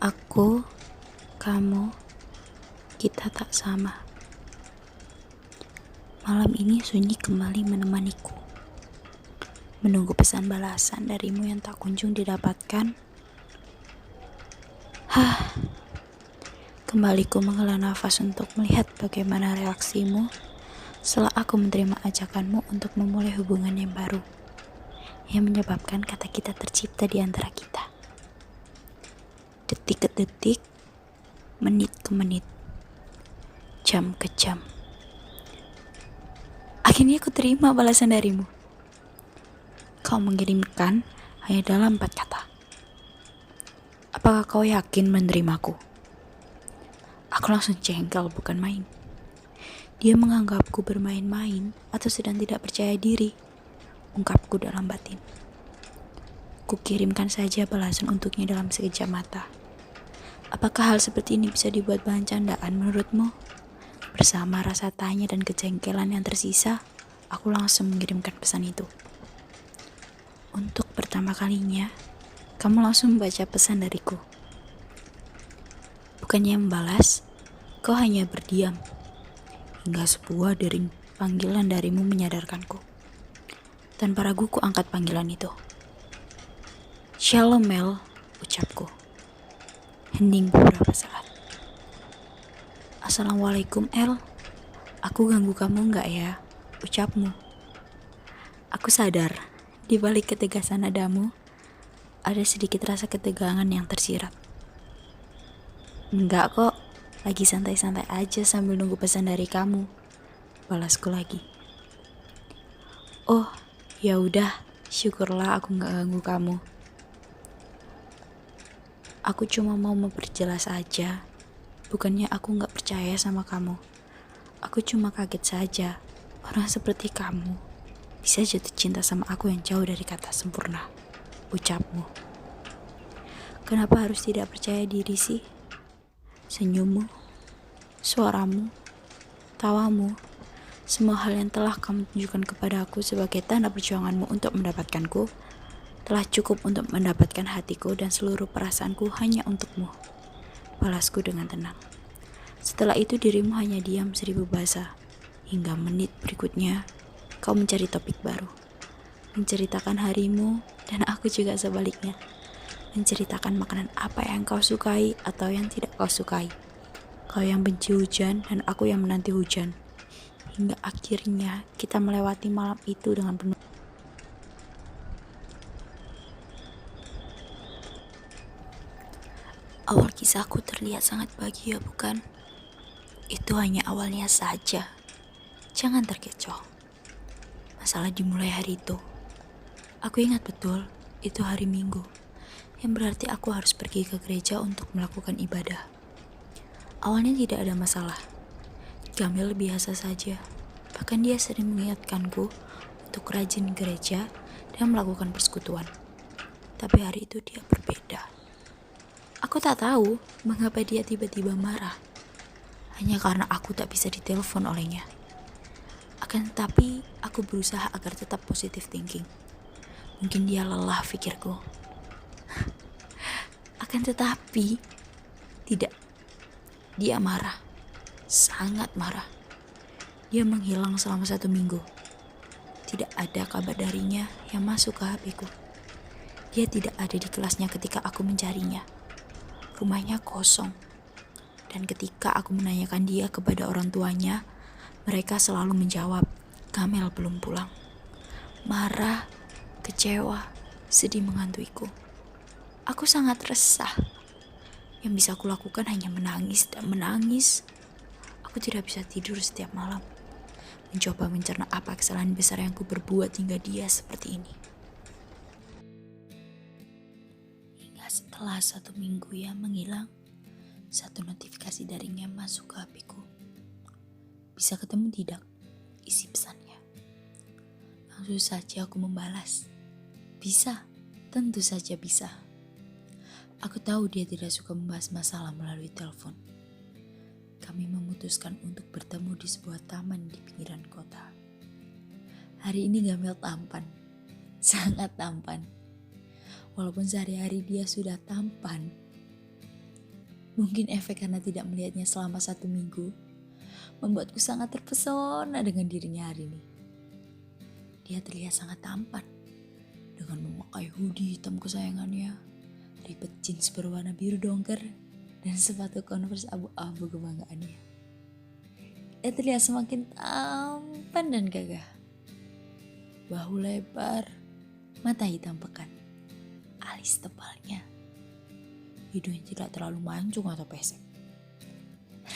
Aku, kamu, kita tak sama. Malam ini sunyi kembali menemaniku. Menunggu pesan balasan darimu yang tak kunjung didapatkan. Kembali ku menghela nafas untuk melihat bagaimana reaksimu setelah aku menerima ajakanmu untuk memulai hubungan yang baru, yang menyebabkan kata kita tercipta di antara kita. Detik ke detik, menit ke menit, jam ke jam. Akhirnya aku terima balasan darimu. Kau mengirimkan hanya dalam 4 kata. Apakah kau yakin menerimaku? Aku langsung jengkel bukan main. Dia menganggapku bermain-main atau sedang tidak percaya diri, ungkapku dalam batin. Kukirimkan saja balasan untuknya dalam sekejap mata. Apakah hal seperti ini bisa dibuat bahan candaan menurutmu? Bersama rasa tanya dan kejengkelan yang tersisa, aku langsung mengirimkan pesan itu. Untuk pertama kalinya, kamu langsung membaca pesan dariku. Bukannya membalas, kau hanya berdiam. Hingga sebuah dering panggilan darimu menyadarkanku. Tanpa ragu ku angkat panggilan itu. Shalom Mel, ucapku. Hening beberapa saat. Assalamualaikum El. Aku ganggu kamu enggak ya? Ucapmu. Aku sadar, di balik ketegasan nadamu, ada sedikit rasa ketegangan yang tersirat. Enggak kok, lagi santai-santai aja sambil nunggu pesan dari kamu. Balasku lagi. Oh, ya udah, syukurlah aku enggak ganggu kamu. Aku cuma mau memperjelas aja. Bukannya aku enggak percaya sama kamu. Aku cuma kaget saja. Orang seperti kamu bisa jatuh cinta sama aku yang jauh dari kata sempurna. Ucapmu. Kenapa harus tidak percaya diri sih? Senyummu, suaramu, tawamu, semua hal yang telah kamu tunjukkan kepada aku sebagai tanda perjuanganmu untuk mendapatkanku telah cukup untuk mendapatkan hatiku dan seluruh perasaanku hanya untukmu. Balasku dengan tenang. Setelah itu dirimu hanya diam 1000 bahasa. Hingga menit berikutnya, kau mencari topik baru. Menceritakan harimu dan aku juga sebaliknya. Menceritakan makanan apa yang kau sukai atau yang tidak kau sukai. Kau yang benci hujan dan aku yang menanti hujan. Hingga akhirnya kita melewati malam itu dengan penuh. Awal kisahku terlihat sangat bahagia, bukan? Itu hanya awalnya saja. Jangan terkecoh. Masalah dimulai hari itu. Aku ingat betul, itu hari Minggu. Yang berarti aku harus pergi ke gereja untuk melakukan ibadah. Awalnya tidak ada masalah. Gamil biasa saja. Bahkan dia sering mengingatkanku untuk rajin gereja dan melakukan persekutuan. Tapi hari itu dia berbeda. Aku tak tahu mengapa dia tiba-tiba marah. Hanya karena aku tak bisa ditelepon olehnya. Akan tetapi, aku berusaha agar tetap positive thinking. Mungkin dia lelah, pikirku. Akan tetapi, tidak. Dia marah. Sangat marah. Dia menghilang selama 1 minggu. Tidak ada kabar darinya yang masuk ke HP-ku. Dia tidak ada di kelasnya ketika aku mencarinya. Rumahnya kosong. Dan ketika aku menanyakan dia kepada orang tuanya, mereka selalu menjawab, Kamel belum pulang. Marah, kecewa, sedih menghantuiku. Aku sangat resah. Yang bisa aku lakukan hanya menangis dan menangis. Aku tidak bisa tidur setiap malam. Mencoba mencerna apa kesalahan besar yang aku berbuat hingga dia seperti ini. Hingga setelah 1 minggu yang menghilang, satu notifikasi darinya masuk ke HP-ku. Bisa ketemu tidak? Isi pesannya. Langsung saja aku membalas. Bisa, tentu saja bisa. Aku tahu dia tidak suka membahas masalah melalui telepon. Kami memutuskan untuk bertemu di sebuah taman di pinggiran kota. Hari ini Gamel tampan. Sangat tampan. Walaupun sehari-hari dia sudah tampan, Mungkin efek karena tidak melihatnya selama 1 minggu membuatku sangat terpesona dengan dirinya hari ini. Dia terlihat sangat tampan dengan memakai hoodie hitam kesayangannya, ribet jeans berwarna biru dongker, dan sepatu Converse abu-abu kebanggaannya. Dia terlihat semakin tampan dan gagah. Bahu lebar, mata hitam pekat, alis tebalnya, hidungnya tidak terlalu mancung atau pesek.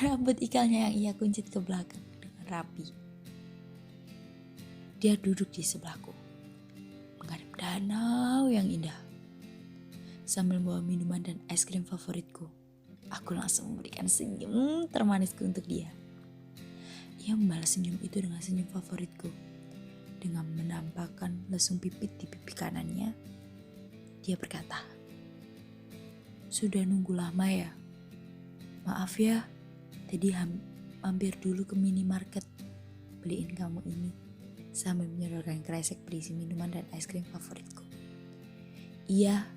Rambut ikalnya yang ia kuncit ke belakang dengan rapi. Dia duduk di sebelahku, menghadap danau yang indah. Sambil membawa minuman dan es krim favoritku, aku langsung memberikan senyum termanisku untuk dia. Ia membalas senyum itu dengan senyum favoritku. Dengan menampakkan lesung pipit di pipi kanannya, dia berkata, "Sudah nunggu lama ya? Maaf ya, tadi mampir dulu ke minimarket, beliin kamu ini," sambil menyodorkan kresek berisi minuman dan es krim favoritku. "Iya,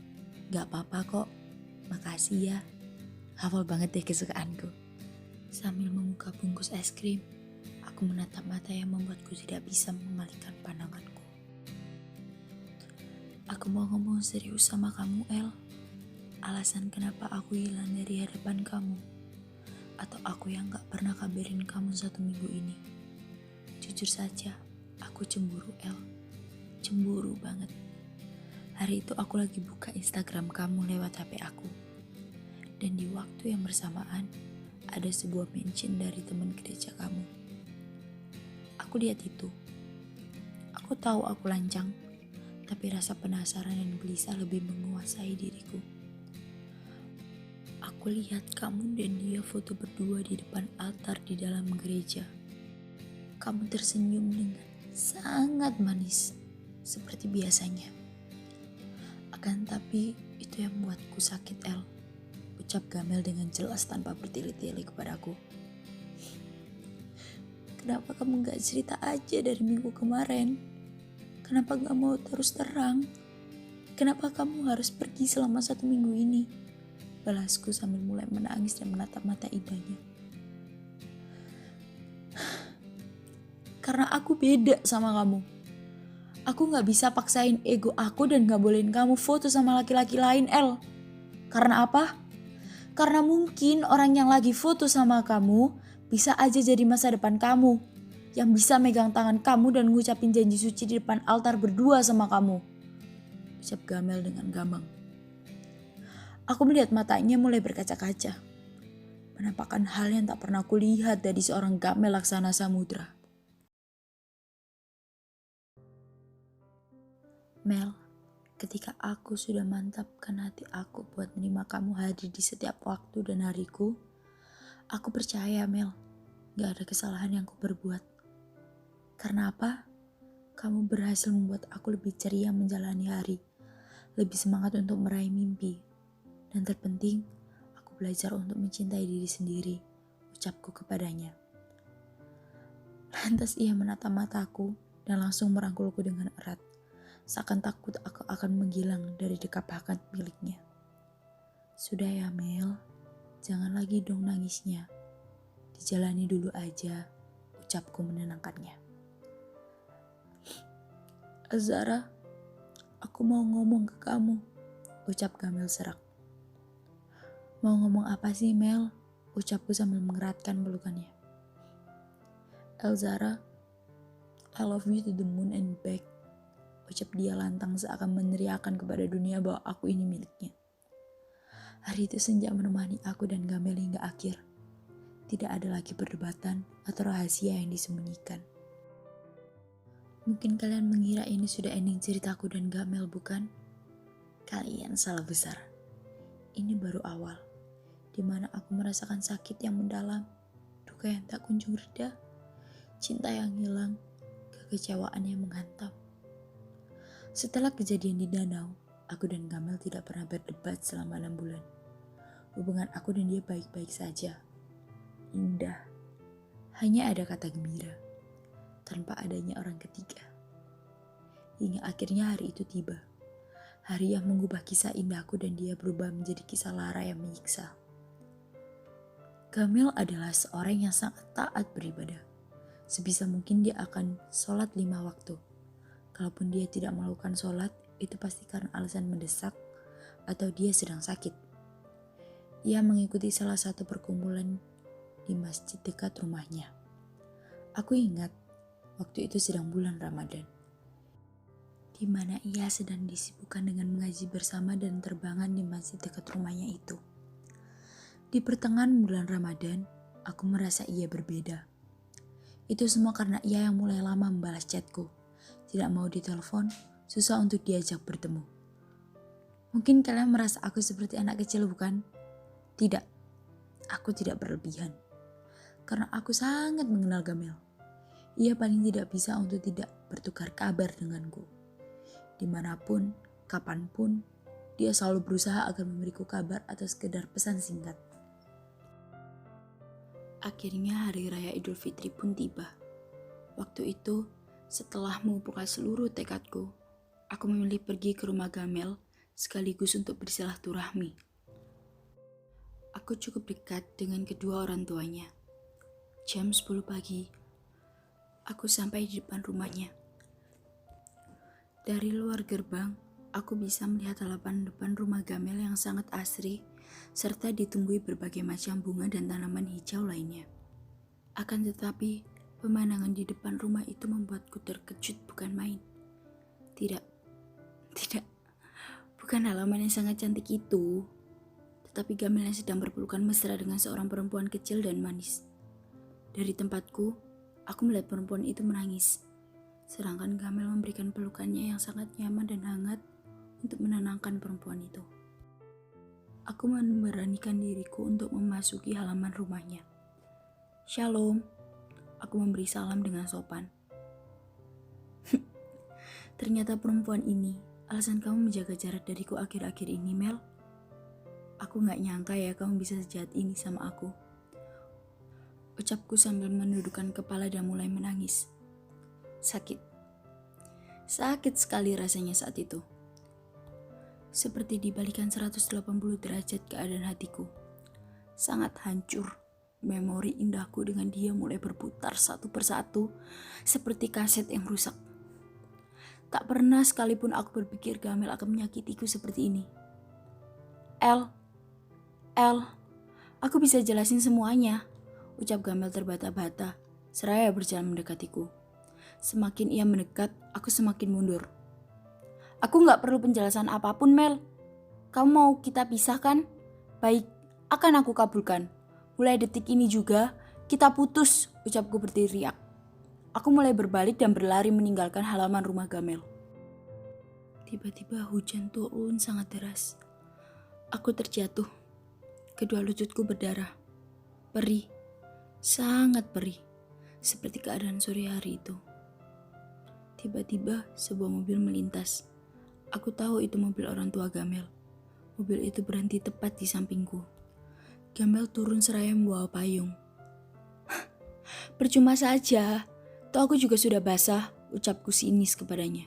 gak apa-apa kok, makasih ya, hafal banget deh kesukaanku." Sambil membuka bungkus es krim, aku menatap mata yang membuatku tidak bisa mengalihkan pandanganku. "Aku mau ngomong serius sama kamu, El. Alasan kenapa aku hilang dari hadapan kamu, atau aku yang gak pernah kabarin kamu 1 minggu ini. Jujur saja, aku cemburu, El. Cemburu banget. Hari itu aku lagi buka Instagram kamu lewat HP aku. Dan di waktu yang bersamaan, ada sebuah mention dari teman gereja kamu. Aku lihat itu. Aku tahu aku lancang, tapi rasa penasaran dan gelisah lebih menguasai diriku. Aku lihat kamu dan dia foto berdua di depan altar di dalam gereja. Kamu tersenyum dengan sangat manis, seperti biasanya. Akan tapi itu yang membuatku sakit, El, ucap Gamel dengan jelas tanpa bertele-tele kepadaku. "Kenapa kamu gak cerita aja dari minggu kemarin? Kenapa gak mau terus terang? Kenapa kamu harus pergi selama 1 minggu ini?" balasku sambil mulai menangis dan menatap mata indahnya. "Karena aku beda sama kamu. Aku gak bisa paksain ego aku dan gak bolehin kamu foto sama laki-laki lain, El. Karena apa? Karena mungkin orang yang lagi foto sama kamu bisa aja jadi masa depan kamu, yang bisa megang tangan kamu dan ngucapin janji suci di depan altar berdua sama kamu," ucap Gamel dengan gambang. Aku melihat matanya mulai berkaca-kaca, menampakkan hal yang tak pernah kulihat dari seorang Gamel laksana samudra. "Mel, ketika aku sudah mantapkan hati aku buat menerima kamu hadir di setiap waktu dan hariku, aku percaya, Mel, gak ada kesalahan yang ku berbuat. Karena apa? Kamu berhasil membuat aku lebih ceria menjalani hari, lebih semangat untuk meraih mimpi. Dan terpenting, aku belajar untuk mencintai diri sendiri," ucapku kepadanya. Lantas ia menatap mataku dan langsung merangkulku dengan erat, seakan takut aku akan menghilang dari dekap hangat miliknya. "Sudah ya, Mel, jangan lagi dong nangisnya. Dijalani dulu aja," ucapku menenangkannya. "Zara, aku mau ngomong ke kamu," ucap Gamel serak. "Mau ngomong apa sih, Mel?" ucapku sambil mengeratkan pelukannya. "Elzara, I love you to the moon and back," ucap dia lantang seakan meneriakkan kepada dunia bahwa aku ini miliknya. Hari itu senja menemani aku dan Gamel hingga akhir. Tidak ada lagi perdebatan atau rahasia yang disembunyikan. Mungkin kalian mengira ini sudah ending ceritaku dan Gamel, bukan? Kalian salah besar. Ini baru awal, di mana aku merasakan sakit yang mendalam, duka yang tak kunjung reda, cinta yang hilang, kekecewaan yang menghantam. Setelah kejadian di danau, aku dan Gamel tidak pernah berdebat selama 6 bulan. Hubungan aku dan dia baik-baik saja. Indah. Hanya ada kata gembira, tanpa adanya orang ketiga. Hingga akhirnya hari itu tiba. Hari yang mengubah kisah indahku dan dia berubah menjadi kisah lara yang menyiksa. Gamel adalah seorang yang sangat taat beribadah. Sebisa mungkin dia akan sholat 5 waktu. Kalaupun dia tidak melakukan sholat, itu pasti karena alasan mendesak atau dia sedang sakit. Ia mengikuti salah satu perkumpulan di masjid dekat rumahnya. Aku ingat, waktu itu sedang bulan Ramadan, di mana ia sedang disibukkan dengan mengaji bersama dan terbangan di masjid dekat rumahnya itu. Di pertengahan bulan Ramadan, aku merasa ia berbeda. Itu semua karena ia yang mulai lama membalas chatku. Tidak mau ditelepon, susah untuk diajak bertemu. Mungkin kalian merasa aku seperti anak kecil, bukan? Tidak, aku tidak berlebihan. Karena aku sangat mengenal Gamel. Ia paling tidak bisa untuk tidak bertukar kabar denganku. Dimanapun, kapanpun, dia selalu berusaha agar memberiku kabar atau sekedar pesan singkat. Akhirnya hari raya Idul Fitri pun tiba. Waktu itu, setelah mengumpulkan seluruh tekadku, aku memilih pergi ke rumah Gamel sekaligus untuk bersilaturahmi. Aku cukup dekat dengan kedua orang tuanya. Jam 10 pagi, aku sampai di depan rumahnya. Dari luar gerbang, aku bisa melihat halaman depan rumah Gamel yang sangat asri, serta ditumbuhi berbagai macam bunga dan tanaman hijau lainnya. Akan tetapi, pemandangan di depan rumah itu membuatku terkejut bukan main. Tidak, bukan halaman yang sangat cantik itu, tetapi Gamel yang sedang berpelukan mesra dengan seorang perempuan kecil dan manis. Dari tempatku, aku melihat perempuan itu menangis, sedangkan Gamel memberikan pelukannya yang sangat nyaman dan hangat untuk menenangkan perempuan itu. Aku memberanikan diriku untuk memasuki halaman rumahnya. Shalom, aku memberi salam dengan sopan. Ternyata perempuan ini alasan kamu menjaga jarak dariku akhir-akhir ini, Mel. Aku gak nyangka ya kamu bisa sejahat ini sama aku. Ucapku sambil menundukkan kepala dan mulai menangis. Sakit sekali rasanya saat itu. Seperti dibalikan 180 derajat keadaan hatiku. Sangat hancur. Memori indahku dengan dia mulai berputar satu persatu seperti kaset yang rusak. Tak pernah sekalipun aku berpikir Gamel akan menyakitiku seperti ini. El, aku bisa jelasin semuanya, ucap Gamel terbata-bata seraya berjalan mendekatiku. Semakin ia mendekat, aku semakin mundur. Aku gak perlu penjelasan apapun, Mel. Kamu mau kita pisahkan? Baik, akan aku kabulkan. Mulai detik ini juga, kita putus, ucapku berteriak. Aku mulai berbalik dan berlari meninggalkan halaman rumah Gamel. Tiba-tiba hujan turun sangat deras. Aku terjatuh. Kedua lututku berdarah. Perih, sangat perih. Seperti keadaan sore hari itu. Tiba-tiba sebuah mobil melintas. Aku tahu itu mobil orang tua Gamel. Mobil itu berhenti tepat di sampingku. Gamel turun seraya membawa payung. Percuma saja, toh aku juga sudah basah, ucapku sinis kepadanya.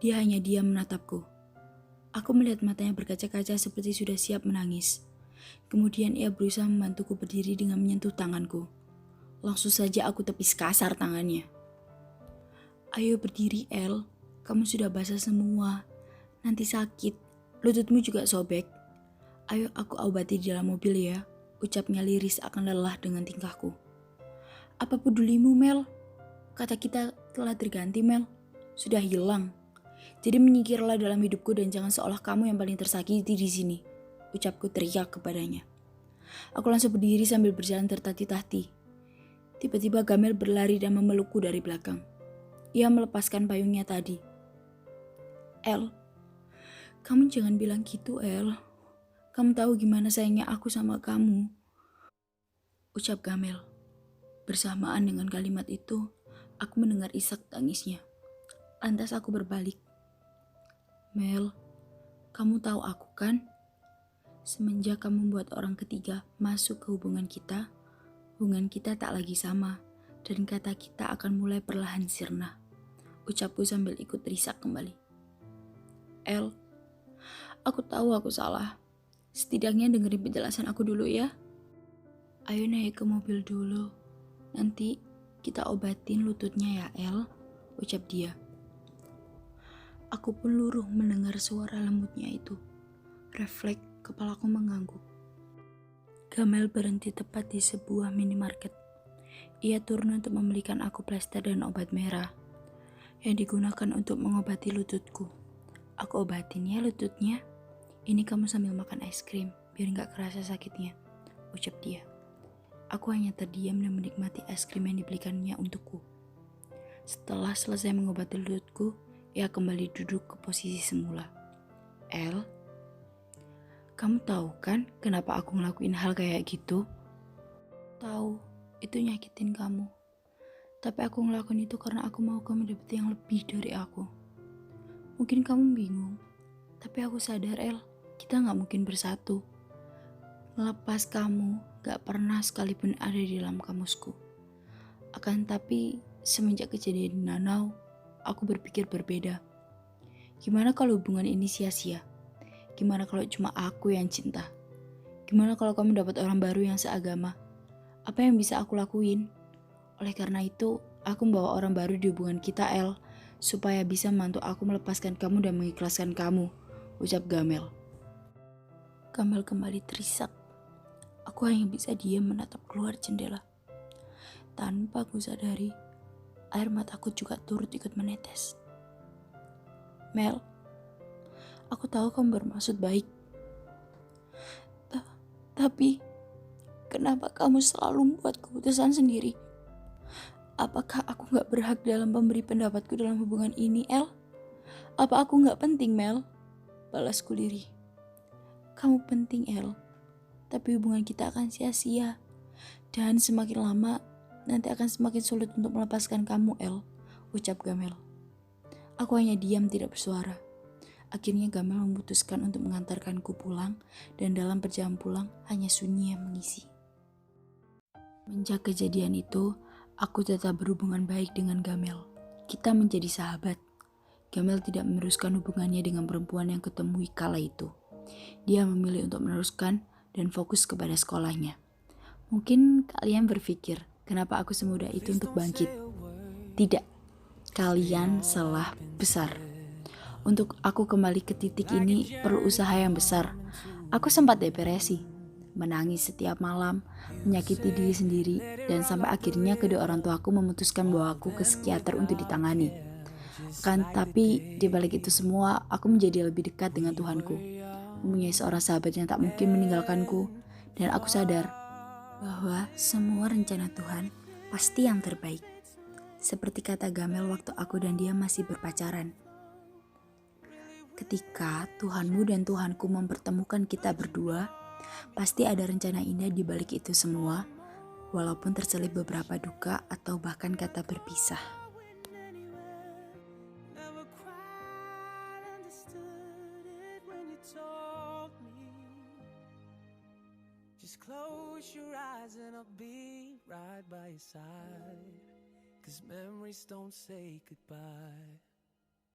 Dia hanya diam menatapku. Aku melihat matanya berkaca-kaca seperti sudah siap menangis. Kemudian ia berusaha membantuku berdiri dengan menyentuh tanganku. Langsung saja aku tepis kasar tangannya. Ayo berdiri, El. Kamu sudah basah semua. Nanti sakit. Lututmu juga sobek. Ayo aku obati di dalam mobil ya, ucapnya liris akan lelah dengan tingkahku. Apa pedulimu, Mel? Kata kita telah terganti, Mel. Sudah hilang. Jadi menyingkirlah dalam hidupku dan jangan seolah kamu yang paling tersakiti di sini, ucapku teriak kepadanya. Aku langsung berdiri sambil berjalan tertati-tati. Tiba-tiba Gamel berlari dan memelukku dari belakang. Ia melepaskan payungnya tadi. El, kamu jangan bilang gitu, El. Kamu tahu gimana sayangnya aku sama kamu, ucap Gamel. Bersamaan dengan kalimat itu, aku mendengar isak tangisnya. Lantas aku berbalik. Mel, kamu tahu aku kan? Semenjak kamu membuat orang ketiga masuk ke hubungan kita tak lagi sama, dan kata kita akan mulai perlahan sirna, ucapku sambil ikut terisak kembali. El, aku tahu aku salah. Setidaknya dengerin penjelasan aku dulu ya. Ayo naik ke mobil dulu. Nanti kita obatin lututnya ya, El, ucap dia. Aku pun luruh mendengar suara lembutnya itu. Refleks kepalaku mengangguk. Gamel berhenti tepat di sebuah minimarket. Ia turun untuk membelikan aku plester dan obat merah yang digunakan untuk mengobati lututku. Aku obatin ya lututnya. Ini kamu sambil makan es krim, biar gak kerasa sakitnya, ucap dia. Aku hanya terdiam dan menikmati es krim yang dibelikannya untukku. Setelah selesai mengobati lututku, ia kembali duduk ke posisi semula. El, kamu tahu kan kenapa aku ngelakuin hal kayak gitu? Tahu, itu nyakitin kamu. Tapi aku ngelakuin itu karena aku mau kamu dapet yang lebih dari aku. Mungkin kamu bingung, tapi aku sadar, El, kita gak mungkin bersatu. Ngelepas kamu gak pernah sekalipun ada di dalam kamusku. Akan tapi, semenjak kejadian di Nanau, aku berpikir berbeda. Gimana kalau hubungan ini sia-sia? Gimana kalau cuma aku yang cinta? Gimana kalau kamu dapat orang baru yang seagama? Apa yang bisa aku lakuin? Oleh karena itu, aku membawa orang baru di hubungan kita, El, supaya bisa membantu aku melepaskan kamu dan mengikhlaskan kamu, ucap Gamel. Gamel kembali terisak. Aku hanya bisa diam menatap keluar jendela. Tanpa aku sadari, air mataku juga turut ikut menetes. Mel, aku tahu kamu bermaksud baik. Tapi, kenapa kamu selalu membuat keputusan sendiri? Apakah aku gak berhak dalam memberi pendapatku dalam hubungan ini, El? Apa aku gak penting, Mel? Balasku lirih. Kamu penting, El. Tapi hubungan kita akan sia-sia. Dan semakin lama, nanti akan semakin sulit untuk melepaskan kamu, El, ucap Gamel. Aku hanya diam tidak bersuara. Akhirnya Gamel memutuskan untuk mengantarkanku pulang, dan dalam perjalanan pulang hanya sunyi yang mengisi. Menjak kejadian itu, aku tetap berhubungan baik dengan Gamel. Kita menjadi sahabat. Gamel tidak meneruskan hubungannya dengan perempuan yang kutemui kala itu. Dia memilih untuk meneruskan dan fokus kepada sekolahnya. Mungkin kalian berpikir, kenapa aku semudah itu untuk bangkit? Tidak, kalian salah besar. Untuk aku kembali ke titik ini perlu usaha yang besar. Aku sempat depresi, menangis setiap malam, menyakiti diri sendiri, dan sampai akhirnya kedua orang tuaku memutuskan bahwa aku ke psikiater untuk ditangani. Tapi di balik itu semua, aku menjadi lebih dekat dengan Tuhanku. Mempunyai seorang sahabat yang tak mungkin meninggalkanku, dan aku sadar bahwa semua rencana Tuhan pasti yang terbaik. Seperti kata Gamel waktu aku dan dia masih berpacaran. Ketika Tuhanmu dan Tuhanku mempertemukan kita berdua, pasti ada rencana indah di balik itu semua, walaupun terselip beberapa duka atau bahkan kata berpisah. Just close your eyes and I'll be right by your side. 'Cause memories don't say goodbye.